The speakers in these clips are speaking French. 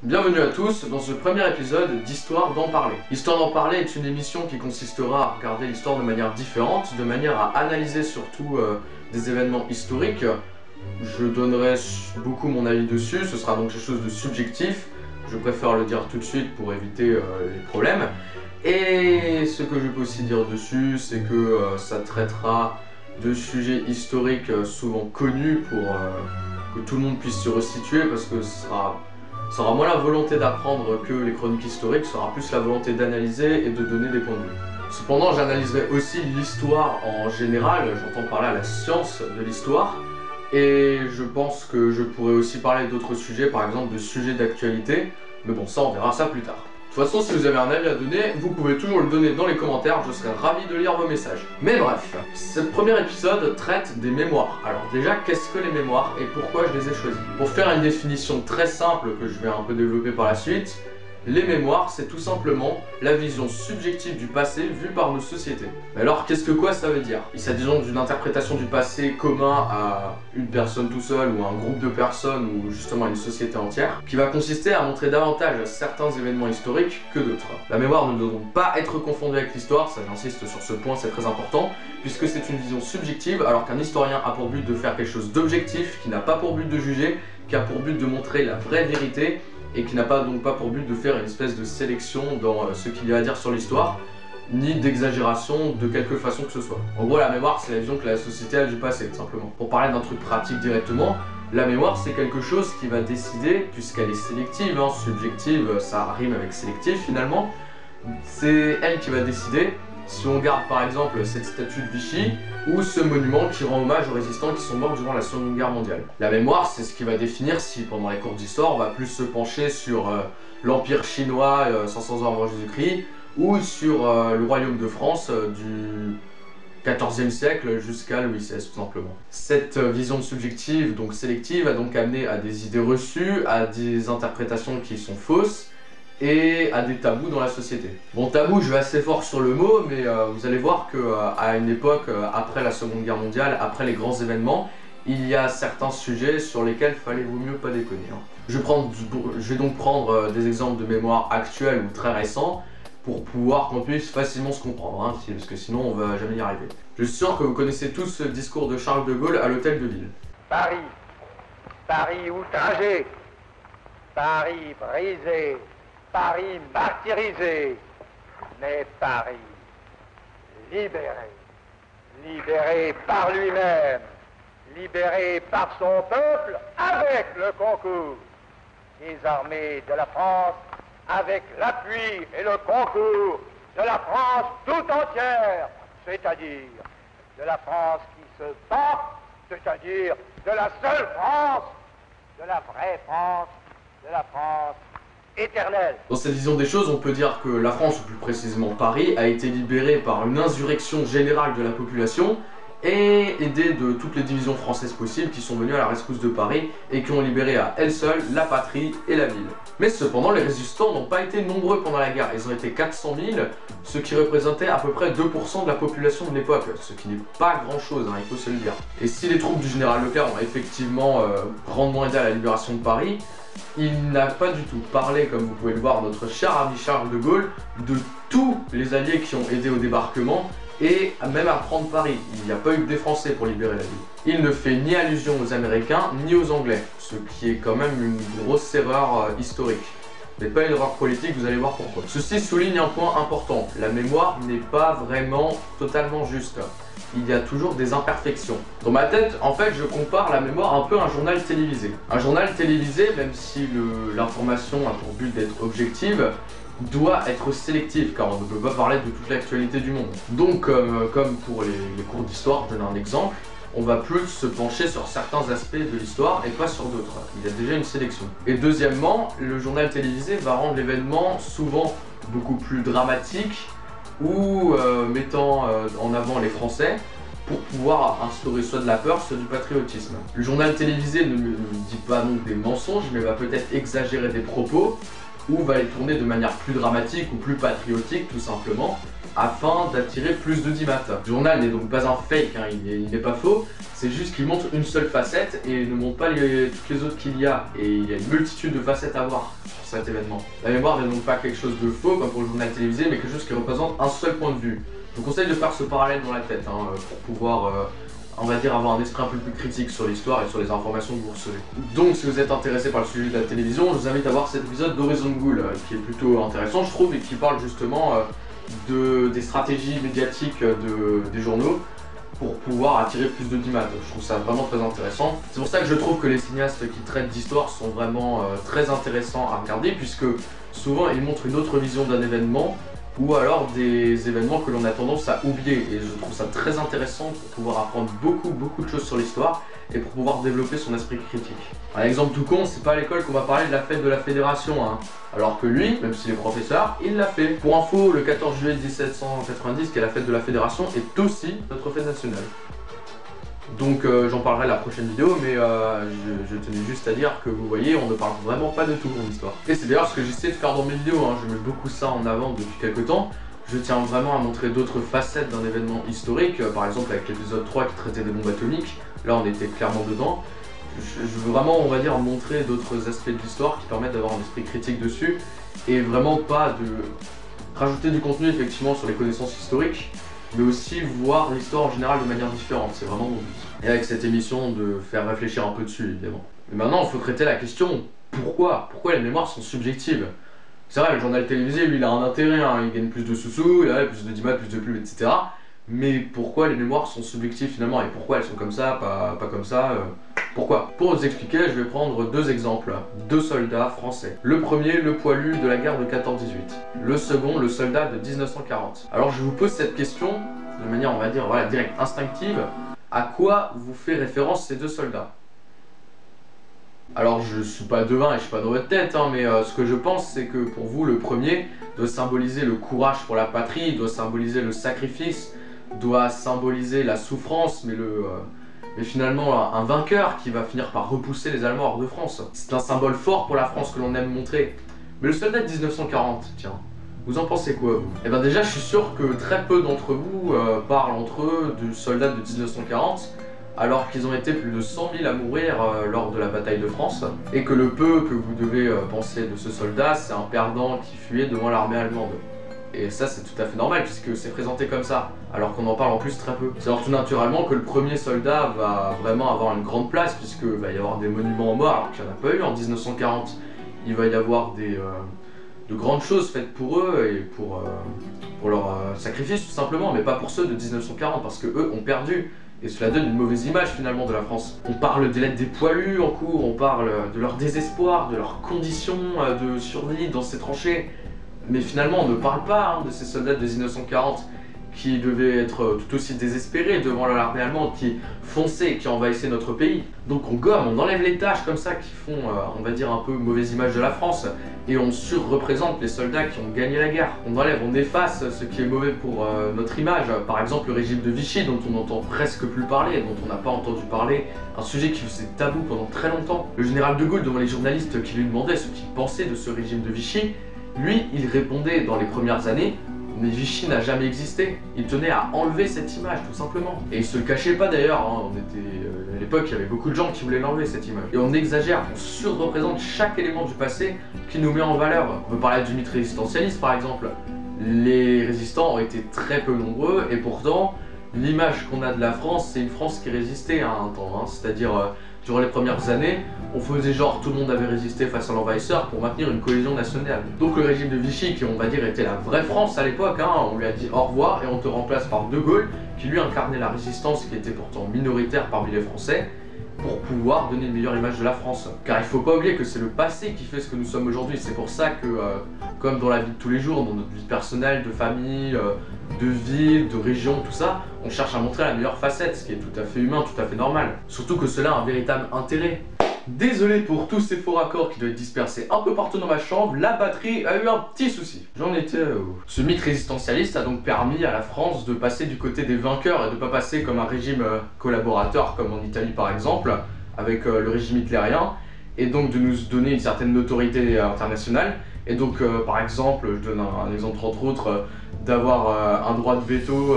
Bienvenue à tous dans ce premier épisode d'Histoire d'en parler. Histoire d'en parler est une émission qui consistera à regarder l'histoire de manière différente, de manière à analyser surtout des événements historiques. Je donnerai beaucoup mon avis dessus, ce sera donc quelque chose de subjectif. Je préfère le dire tout de suite pour éviter les problèmes. Et ce que je peux aussi dire dessus, c'est que ça traitera de sujets historiques souvent connus pour que tout le monde puisse se resituer, parce que ça sera moins la volonté d'apprendre que les chroniques historiques, ce sera plus la volonté d'analyser et de donner des points de vue. Cependant, j'analyserai aussi l'histoire en général, j'entends parler à la science de l'histoire, et je pense que je pourrais aussi parler d'autres sujets, par exemple de sujets d'actualité, mais bon, ça on verra ça plus tard. De toute façon, si vous avez un avis à donner, vous pouvez toujours le donner dans les commentaires, je serai ravi de lire vos messages. Mais bref, ce premier épisode traite des mémoires. Alors déjà, qu'est-ce que les mémoires et pourquoi je les ai choisis? Pour faire une définition très simple que je vais un peu développer par la suite, les mémoires, c'est tout simplement la vision subjective du passé vue par nos sociétés. Mais alors, qu'est-ce que quoi ça veut dire? Il s'agit donc d'une interprétation du passé commun à une personne tout seul ou à un groupe de personnes ou justement à une société entière, qui va consister à montrer davantage certains événements historiques que d'autres. La mémoire ne doit donc pas être confondue avec l'histoire, ça j'insiste sur ce point, c'est très important, puisque c'est une vision subjective, alors qu'un historien a pour but de faire quelque chose d'objectif, qui n'a pas pour but de juger, qui a pour but de montrer la vraie vérité, et qui n'a donc pas pour but de faire une espèce de sélection dans ce qu'il y a à dire sur l'histoire, ni d'exagération de quelque façon que ce soit. En gros, la mémoire, c'est la vision que la société a du passé, tout simplement. Pour parler d'un truc pratique directement, la mémoire, c'est quelque chose qui va décider, puisqu'elle est sélective, subjective, ça rime avec sélectif finalement, c'est elle qui va décider si on garde par exemple cette statue de Vichy ou ce monument qui rend hommage aux résistants qui sont morts durant la Seconde Guerre mondiale. La mémoire, c'est ce qui va définir si pendant les cours d'histoire on va plus se pencher sur l'Empire chinois 500 ans avant Jésus-Christ ou sur le royaume de France du XIVe siècle jusqu'à Louis XVI tout simplement. Cette vision subjective, donc sélective, a donc amené à des idées reçues, à des interprétations qui sont fausses, et à des tabous dans la société. Bon, tabou, je vais assez fort sur le mot, mais vous allez voir qu'à une époque, après la Seconde Guerre mondiale, après les grands événements, il y a certains sujets sur lesquels vaut mieux pas déconner. Je vais donc prendre des exemples de mémoire actuels ou très récents pour pouvoir qu'on puisse facilement se comprendre, parce que sinon on va jamais y arriver. Je suis sûr que vous connaissez tous ce discours de Charles de Gaulle à l'Hôtel de Ville. Paris, Paris outragé, Paris brisé, Paris martyrisé, mais Paris libéré, libéré par lui-même, libéré par son peuple avec le concours des armées de la France, avec l'appui et le concours de la France tout entière, c'est-à-dire de la France qui se bat, c'est-à-dire de la seule France, de la vraie France, de la France éternelle. Dans cette vision des choses, on peut dire que la France, ou plus précisément Paris, a été libérée par une insurrection générale de la population et aidée de toutes les divisions françaises possibles qui sont venues à la rescousse de Paris et qui ont libéré à elles seules la patrie et la ville. Mais cependant, les résistants n'ont pas été nombreux pendant la guerre, ils ont été 400 000, ce qui représentait à peu près 2% de la population de l'époque, ce qui n'est pas grand chose, il faut se le dire. Et si les troupes du général Leclerc ont effectivement grandement aidé à la libération de Paris, il n'a pas du tout parlé, comme vous pouvez le voir, notre cher ami Charles de Gaulle, de tous les alliés qui ont aidé au débarquement et même à prendre Paris. Il n'y a pas eu que des Français pour libérer la ville. Il ne fait ni allusion aux Américains ni aux Anglais, ce qui est quand même une grosse erreur historique. Ce n'est pas une erreur politique, vous allez voir pourquoi. Ceci souligne un point important, la mémoire n'est pas vraiment totalement juste. Il y a toujours des imperfections. Dans ma tête, en fait, je compare la mémoire un peu à un journal télévisé. Un journal télévisé, même si l'information a pour but d'être objective, doit être sélective, car on ne peut pas parler de toute l'actualité du monde. Donc, comme pour les cours d'histoire, je donne un exemple, on va plus se pencher sur certains aspects de l'histoire et pas sur d'autres. Il y a déjà une sélection. Et deuxièmement, le journal télévisé va rendre l'événement souvent beaucoup plus dramatique, ou mettant en avant les Français pour pouvoir instaurer soit de la peur, soit du patriotisme. Le journal télévisé ne dit pas donc des mensonges, mais va peut-être exagérer des propos ou va les tourner de manière plus dramatique ou plus patriotique tout simplement, afin d'attirer plus d'audimat. Le journal n'est donc pas un fake, hein, il n'est pas faux, c'est juste qu'il montre une seule facette et ne montre pas toutes les autres qu'il y a. Et il y a une multitude de facettes à voir sur cet événement. La mémoire n'est donc pas quelque chose de faux comme pour le journal télévisé, mais quelque chose qui représente un seul point de vue. Je vous conseille de faire ce parallèle dans la tête hein, pour pouvoir, on va dire, avoir un esprit un peu plus critique sur l'histoire et sur les informations que vous recevez. Donc si vous êtes intéressé par le sujet de la télévision, je vous invite à voir cet épisode d'Horizon Ghoul, qui est plutôt intéressant je trouve et qui parle justement des stratégies médiatiques des journaux pour pouvoir attirer plus d'audimat. Je trouve ça vraiment très intéressant. C'est pour ça que je trouve que les cinéastes qui traitent d'histoire sont vraiment très intéressants à regarder, puisque souvent ils montrent une autre vision d'un événement ou alors des événements que l'on a tendance à oublier, et je trouve ça très intéressant pour pouvoir apprendre beaucoup de choses sur l'histoire et pour pouvoir développer son esprit critique. Un exemple tout con, c'est pas à l'école qu'on va parler de la fête de la Fédération, hein. Alors que lui, même s'il est professeur, il l'a fait. Pour info, le 14 juillet 1790, qui est la fête de la Fédération, est aussi notre fête nationale. Donc j'en parlerai la prochaine vidéo, mais je tenais juste à dire que vous voyez, on ne parle vraiment pas de tout en histoire. Et c'est d'ailleurs ce que j'essaie de faire dans mes vidéos, hein. Je mets beaucoup ça en avant depuis quelques temps. Je tiens vraiment à montrer d'autres facettes d'un événement historique, par exemple avec l'épisode 3 qui traitait des bombes atomiques, là on était clairement dedans. Je veux vraiment, on va dire, montrer d'autres aspects de l'histoire qui permettent d'avoir un esprit critique dessus, et vraiment pas de rajouter du contenu effectivement sur les connaissances historiques, mais aussi voir l'histoire en général de manière différente, c'est vraiment mon but. Et avec cette émission, de faire réfléchir un peu dessus, évidemment. Mais maintenant, il faut traiter la question, pourquoi les mémoires sont subjectives? C'est vrai, le journal télévisé, lui, il a un intérêt, hein, il gagne plus de sous-sous, il a plus d'audimat, plus de pubs, etc. Mais pourquoi les mémoires sont subjectives finalement, et pourquoi elles sont comme ça, pas comme ça pourquoi? Pour vous expliquer, je vais prendre deux exemples, deux soldats français. Le premier, le poilu de la guerre de 14-18. Le second, le soldat de 1940. Alors je vous pose cette question de manière, on va dire, voilà, directe, instinctive. À quoi vous fait référence ces deux soldats? Alors je suis pas devin et je suis pas dans votre tête, hein, mais ce que je pense, c'est que pour vous, le premier doit symboliser le courage pour la patrie, doit symboliser le sacrifice, doit symboliser la souffrance, mais finalement un vainqueur qui va finir par repousser les Allemands hors de France. C'est un symbole fort pour la France que l'on aime montrer. Mais le soldat de 1940, tiens, vous en pensez quoi, vous? Eh bien déjà, je suis sûr que très peu d'entre vous parlent entre eux du soldat de 1940, alors qu'ils ont été plus de 100 000 à mourir lors de la bataille de France, et que le peu que vous devez penser de ce soldat, c'est un perdant qui fuyait devant l'armée allemande. Et ça, c'est tout à fait normal puisque c'est présenté comme ça, alors qu'on en parle en plus très peu. C'est alors tout naturellement que le premier soldat va vraiment avoir une grande place, puisque va y avoir des monuments aux morts alors qu'il n'y en a pas eu en 1940. Il va y avoir de grandes choses faites pour eux et pour leur sacrifice tout simplement, mais pas pour ceux de 1940 parce que eux ont perdu. Et cela donne une mauvaise image finalement de la France. On parle de l'aide des poilus en cours, on parle de leur désespoir, de leurs conditions de survie dans ces tranchées. Mais finalement, on ne parle pas de ces soldats de 1940 qui devaient être tout aussi désespérés devant l'armée allemande qui fonçait et qui envahissait notre pays. Donc on gomme, on enlève les tâches comme ça qui font, on va dire, un peu mauvaise image de la France, et on surreprésente les soldats qui ont gagné la guerre. On enlève, on efface ce qui est mauvais pour notre image. Par exemple, le régime de Vichy, dont on n'entend presque plus parler, dont on n'a pas entendu parler, un sujet qui faisait tabou pendant très longtemps. Le général de Gaulle, devant les journalistes qui lui demandaient ce qu'il pensait de ce régime de Vichy, lui, il répondait dans les premières années: mais Vichy n'a jamais existé. Il tenait à enlever cette image, tout simplement. Et il se le cachait pas d'ailleurs, hein. À l'époque, il y avait beaucoup de gens qui voulaient l'enlever, cette image. Et on exagère, on surreprésente chaque élément du passé qui nous met en valeur. On peut parler du mythe résistentialiste, par exemple. Les résistants ont été très peu nombreux, et pourtant, l'image qu'on a de la France, c'est une France qui résistait à un temps, hein. C'est-à-dire, durant les premières années, on faisait genre tout le monde avait résisté face à l'envahisseur pour maintenir une cohésion nationale. Donc le régime de Vichy, qui on va dire était la vraie France à l'époque, hein, on lui a dit au revoir et on te remplace par De Gaulle, qui lui incarnait la résistance, qui était pourtant minoritaire parmi les Français, pour pouvoir donner une meilleure image de la France. Car il faut pas oublier que c'est le passé qui fait ce que nous sommes aujourd'hui. C'est pour ça que, comme dans la vie de tous les jours, dans notre vie personnelle, de famille, de ville, de région, tout ça, on cherche à montrer la meilleure facette, ce qui est tout à fait humain, tout à fait normal. Surtout que cela a un véritable intérêt. Désolé pour tous ces faux raccords qui doivent être dispersés un peu partout dans ma chambre, la batterie a eu un petit souci. J'en étais où? Ce mythe résistentialiste a donc permis à la France de passer du côté des vainqueurs et de ne pas passer comme un régime collaborateur comme en Italie par exemple, avec le régime hitlérien, et donc de nous donner une certaine notoriété internationale. Et donc par exemple, je donne un exemple entre autres, d'avoir un droit de veto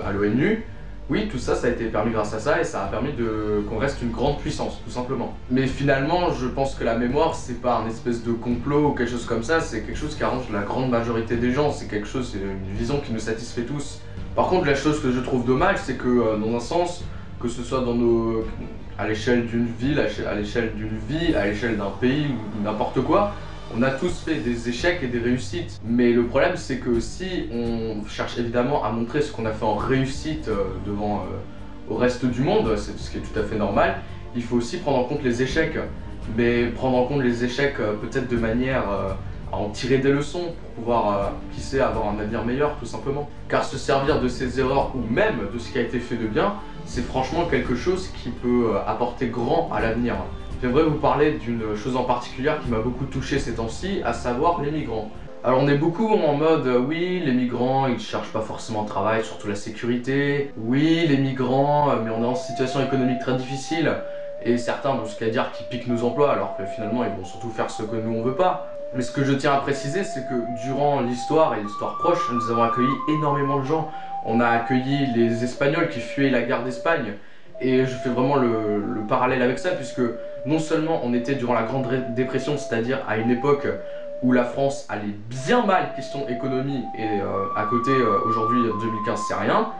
à l'ONU. Oui, tout ça, ça a été permis grâce à ça et ça a permis qu'on reste une grande puissance, tout simplement. Mais finalement, je pense que la mémoire, c'est pas un espèce de complot ou quelque chose comme ça, c'est quelque chose qui arrange la grande majorité des gens, c'est quelque chose, c'est une vision qui nous satisfait tous. Par contre, la chose que je trouve dommage, c'est que dans un sens, que ce soit à l'échelle d'une ville, à l'échelle d'une vie, à l'échelle d'un pays ou n'importe quoi, on a tous fait des échecs et des réussites, mais le problème c'est que si on cherche évidemment à montrer ce qu'on a fait en réussite devant au reste du monde, c'est ce qui est tout à fait normal, il faut aussi prendre en compte les échecs, mais prendre en compte les échecs peut-être de manière à en tirer des leçons pour pouvoir, qui sait, avoir un avenir meilleur tout simplement. Car se servir de ses erreurs ou même de ce qui a été fait de bien, c'est franchement quelque chose qui peut apporter grand à l'avenir. J'aimerais vous parler d'une chose en particulier qui m'a beaucoup touché ces temps-ci, à savoir les migrants. Alors on est beaucoup en mode oui, les migrants ils cherchent pas forcément de travail, surtout la sécurité. Oui, les migrants, mais on est en situation économique très difficile. Et certains vont jusqu'à dire qu'ils piquent nos emplois alors que finalement ils vont surtout faire ce que nous on veut pas. Mais ce que je tiens à préciser, c'est que durant l'histoire et l'histoire proche, nous avons accueilli énormément de gens. On a accueilli les Espagnols qui fuyaient la guerre d'Espagne. Et je fais vraiment le parallèle avec ça, puisque non seulement on était durant la Grande Dépression, c'est-à-dire à une époque où la France allait bien mal question économie, et à côté aujourd'hui 2015 c'est rien,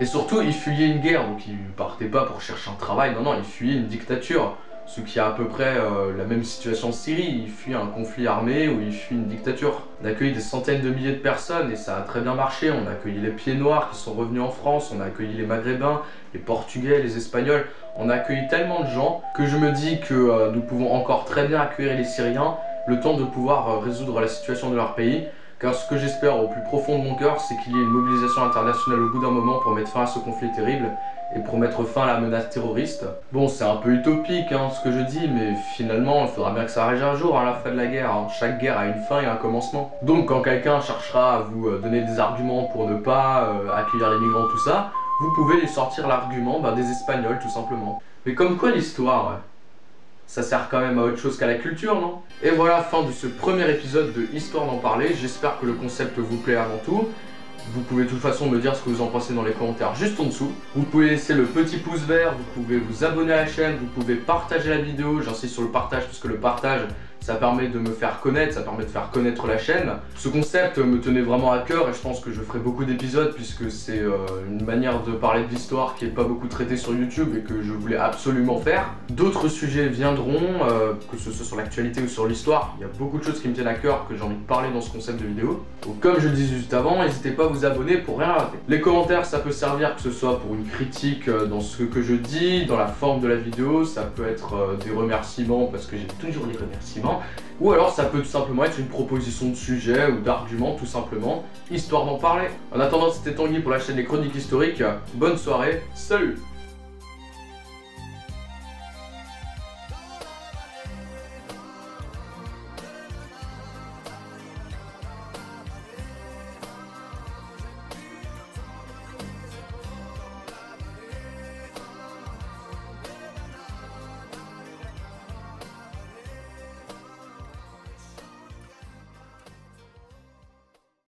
et surtout ils fuyaient une guerre, donc ils partaient pas pour chercher un travail, non, ils fuyaient une dictature. Ce qui a à peu près la même situation en Syrie, ils fuient un conflit armé ou ils fuient une dictature. On a accueilli des centaines de milliers de personnes et ça a très bien marché. On a accueilli les Pieds Noirs qui sont revenus en France, on a accueilli les Maghrébins, les Portugais, les Espagnols. On a accueilli tellement de gens que je me dis que nous pouvons encore très bien accueillir les Syriens, le temps de pouvoir résoudre la situation de leur pays. Car ce que j'espère au plus profond de mon cœur, c'est qu'il y ait une mobilisation internationale au bout d'un moment pour mettre fin à ce conflit terrible et pour mettre fin à la menace terroriste. Bon, c'est un peu utopique ce que je dis, mais finalement, il faudra bien que ça arrive un jour à la fin de la guerre. Chaque guerre a une fin et un commencement. Donc quand quelqu'un cherchera à vous donner des arguments pour ne pas accueillir les migrants, tout ça, vous pouvez lui sortir l'argument des Espagnols, tout simplement. Mais comme quoi l'histoire ça sert quand même à autre chose qu'à la culture, non? Et voilà, fin de ce premier épisode de Histoire d'en parler. J'espère que le concept vous plaît avant tout. Vous pouvez de toute façon me dire ce que vous en pensez dans les commentaires juste en dessous. Vous pouvez laisser le petit pouce vert, vous pouvez vous abonner à la chaîne, vous pouvez partager la vidéo. J'insiste sur le partage parce que le partage, ça permet de me faire connaître, ça permet de faire connaître la chaîne. Ce concept me tenait vraiment à cœur et je pense que je ferai beaucoup d'épisodes puisque c'est une manière de parler de l'histoire qui n'est pas beaucoup traitée sur YouTube et que je voulais absolument faire. D'autres sujets viendront, que ce soit sur l'actualité ou sur l'histoire. Il y a beaucoup de choses qui me tiennent à cœur que j'ai envie de parler dans ce concept de vidéo. Donc comme je le disais juste avant, n'hésitez pas à vous abonner pour rien rater. Les commentaires, ça peut servir que ce soit pour une critique dans ce que je dis, dans la forme de la vidéo, ça peut être des remerciements parce que j'ai toujours des remerciements. Ou alors ça peut tout simplement être une proposition de sujet ou d'argument tout simplement, histoire d'en parler. En attendant, c'était Tanguy pour la chaîne des Chroniques Historiques. Bonne soirée, salut!